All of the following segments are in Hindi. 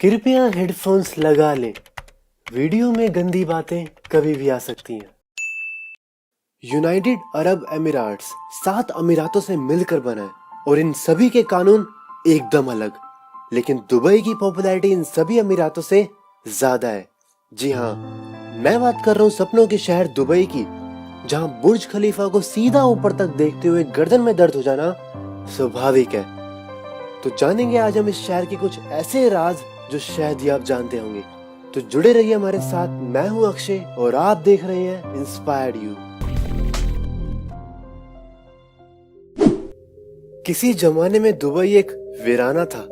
कृपया हेडफोन्स लगा लें। वीडियो में गंदी बातें कभी भी आ सकती हैं। यूनाइटेड अरब अमीरात्स 7 अमीरातों से मिलकर बना है और इन सभी के कानून एकदम अलग। लेकिन दुबई की पॉपुलैरिटी इन सभी अमीरातों से ज्यादा है। जी हाँ, मैं बात कर रहा हूँ सपनों के शहर दुबई की, जहाँ बुर्ज खलीफा को सीधा ऊपर तक देखते हुए गर्दन में दर्द हो जाना स्वाभाविक है। तो जानेंगे आज हम इस शहर के कुछ ऐसे राज जो शायद ही आप जानते होंगे। तो जुड़े रहिए हमारे साथ। मैं हूं अक्षय और आप देख रहे हैं इंस्पायर्ड यू। किसी जमाने में दुबई एक वीराना था,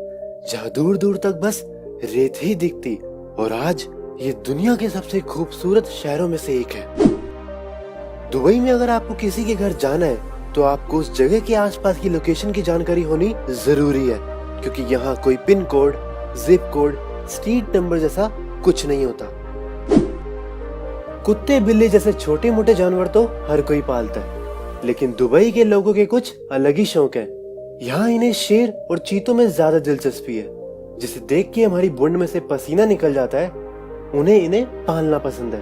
जहां दूर दूर तक बस रेत ही दिखती, और आज ये दुनिया के सबसे खूबसूरत शहरों में से एक है। दुबई में अगर आपको किसी के घर जाना है तो आपको उस जगह के आसपास की लोकेशन की जानकारी होनी जरूरी है, क्योंकि यहाँ कोई pin code, zip code, street number जैसा कुछ नहीं होता। कुत्ते बिल्ली जैसे छोटे मोटे जानवर तो हर कोई पालता है, लेकिन दुबई के लोगों के कुछ अलग ही शौक है। यहाँ इन्हें शेर और चीतों में ज्यादा दिलचस्पी है, जिसे देख के हमारी बूंद में से पसीना निकल जाता है। उन्हें इन्हें पालना पसंद है।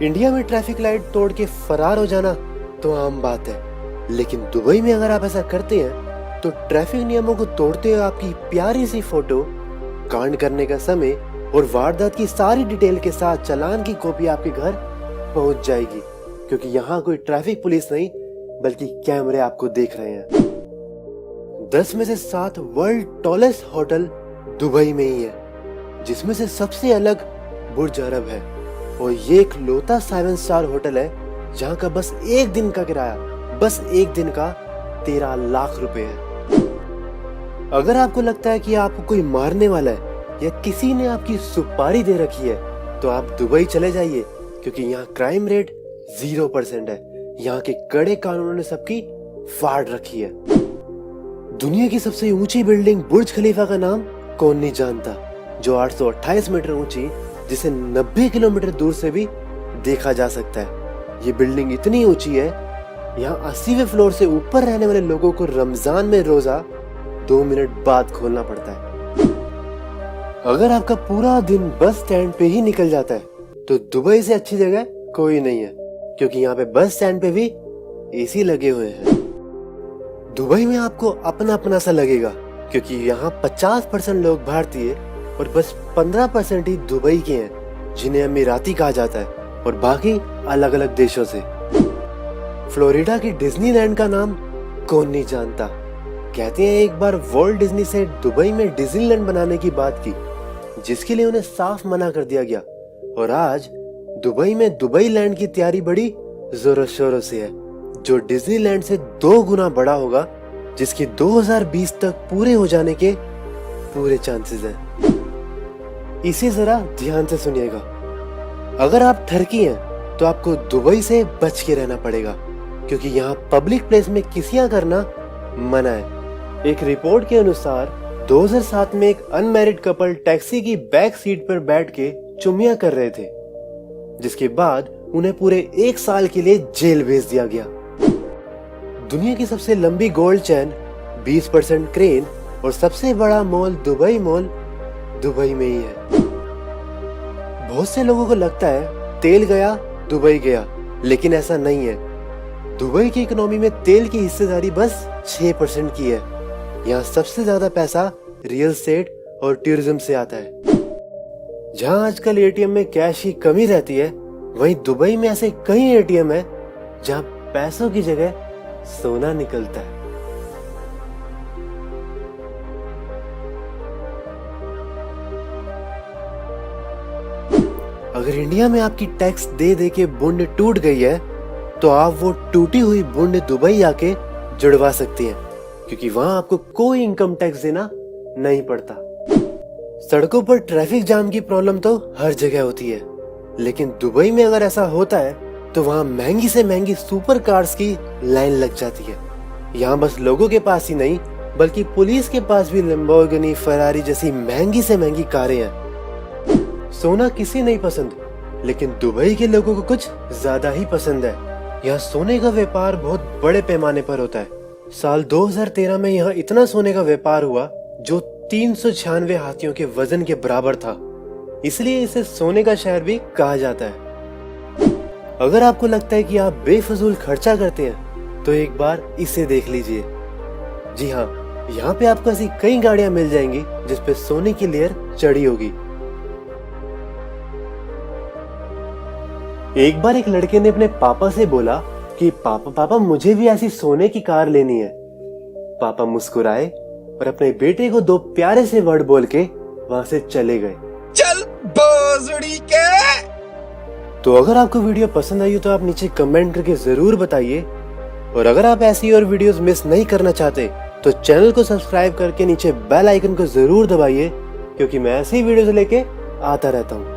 इंडिया में ट्रैफिक लाइट तोड़ के फरार हो जाना तो आम बात है, लेकिन दुबई में अगर आप ऐसा करते हैं तो ट्रैफिक नियमों को तोड़ते हुए आपकी प्यारी सी फोटो, कांड करने का समय और वारदात की सारी डिटेल के साथ चालान की कॉपी आपके घर पहुंच जाएगी, क्योंकि यहाँ कोई ट्रैफिक पुलिस नहीं बल्कि कैमरे आपको देख रहे हैं। 10 में से 7 वर्ल्ड टॉलेस्ट होटल दुबई में ही है, जिसमें से सबसे अलग बुर्ज अरब है, और ये एक लौता 7 स्टार होटल है जहाँ का बस एक दिन का किराया, बस एक दिन का 13 लाख रुपए है। अगर आपको लगता है कि आपको कोई मारने वाला है या किसी ने आपकी सुपारी दे रखी है, तो आप दुबई चले जाइए, क्योंकि यहाँ क्राइम रेट 0% है। यहाँ के कड़े कानूनों ने सबकी फाड़ रखी है। दुनिया की सबसे ऊंची बिल्डिंग बुर्ज खलीफा का नाम कौन नहीं जानता, जो 828 मीटर ऊंची, जिसे 90 किलोमीटर दूर से भी देखा जा सकता है। ये बिल्डिंग इतनी ऊंची है, यहाँ 80वें फ्लोर से ऊपर रहने वाले लोगों को रमजान में रोजा 2 मिनट बाद खोलना पड़ता है। अगर आपका पूरा दिन बस स्टैंड पे ही निकल जाता है तो दुबई से अच्छी जगह कोई नहीं है, क्योंकि यहाँ पे बस स्टैंड पे भी एसी लगे हुए हैं। दुबई में आपको अपना अपना सा लगेगा, क्योंकि यहाँ 50% लोग भारतीय और बस 15% ही दुबई के हैं, जिन्हें अमीराती कहा जाता है, और बाकी अलग अलग देशों से। फ्लोरिडा की डिज्नीलैंड का नाम कौन नहीं जानता। कहते हैं एक बार वॉल्ट डिज्नी से दुबई में डिज्नीलैंड बनाने की बात की, जिसके लिए उन्हें साफ मना कर दिया गया, और आज दुबई में दुबई लैंड की तैयारी बड़ी जोरों शोरों से है, जो डिज्नीलैंड से 2 गुना बड़ा होगा, जिसके 2020 तक पूरे हो जाने के पूरे चांसेस हैं। इसे जरा ध्यान से सुनिएगा। अगर आप ठरकी हैं तो आपको दुबई से बच के रहना पड़ेगा, क्योंकि यहाँ पब्लिक प्लेस में किसियां करना मना है। एक रिपोर्ट के अनुसार 2007 में एक अनमैरिड कपल टैक्सी की बैक सीट पर बैठ के चुम्मियां कर रहे थे, जिसके बाद उन्हें पूरे 1 साल के लिए जेल भेज दिया गया। दुनिया की सबसे लंबी गोल्ड चैन, 20% क्रेन और सबसे बड़ा मॉल दुबई में ही है। बहुत से लोगों को लगता है तेल गया दुबई गया, लेकिन ऐसा नहीं है। दुबई की इकोनॉमी में तेल की हिस्सेदारी बस 6% की है। यहाँ सबसे ज्यादा पैसा रियल एस्टेट और टूरिज्म से आता है। जहाँ आजकल एटीएम में कैश की कमी रहती है, वहीं दुबई में ऐसे कई एटीएम है जहाँ पैसों की जगह सोना निकलता है। अगर इंडिया में आपकी टैक्स दे दे के बूंद टूट गई है, तो आप वो टूटी हुई बूंद दुबई आके जुड़वा सकती हैं, क्योंकि वहां आपको कोई इनकम टैक्स देना नहीं पड़ता। सड़कों पर ट्रैफिक जाम की प्रॉब्लम तो हर जगह होती है, लेकिन दुबई में अगर ऐसा होता है तो वहाँ महंगी से महंगी सुपर कार्स की लाइन लग जाती है। यहाँ बस लोगों के पास ही नहीं, बल्कि पुलिस के पास भी लैम्बोर्गिनी, फरारी जैसी महंगी से महंगी कारें हैं। सोना किसी नहीं पसंद, लेकिन दुबई के लोगों को कुछ ज्यादा ही पसंद है। यहाँ सोने का व्यापार बहुत बड़े पैमाने पर होता है। साल 2013 में यहाँ इतना सोने का व्यापार हुआ जो 396 हाथियों के वजन के बराबर था, इसलिए इसे सोने का शहर भी कहा जाता है। अगर आपको लगता है कि आप बेफजूल खर्चा करते हैं तो एक बार इसे देख लीजिए। जी हाँ, यहाँ पे आपको ऐसी कई गाड़ियां मिल जाएंगी जिसपे सोने की लेयर चढ़ी होगी। एक बार एक लड़के ने अपने पापा से बोला कि पापा मुझे भी ऐसी सोने की कार लेनी है। पापा मुस्कुराए और अपने बेटे को 2 प्यारे से वर्ड बोल के वहां से चले गए। चल भोसड़ी के। तो अगर आपको वीडियो पसंद आई हो तो आप नीचे कमेंट करके जरूर बताइए, और अगर आप ऐसी और वीडियोस मिस नहीं करना चाहते तो चैनल को सब्सक्राइब करके नीचे बेल आइकन को जरूर दबाइए, क्योंकि मैं ऐसी वीडियोस लेके आता रहता हूँ।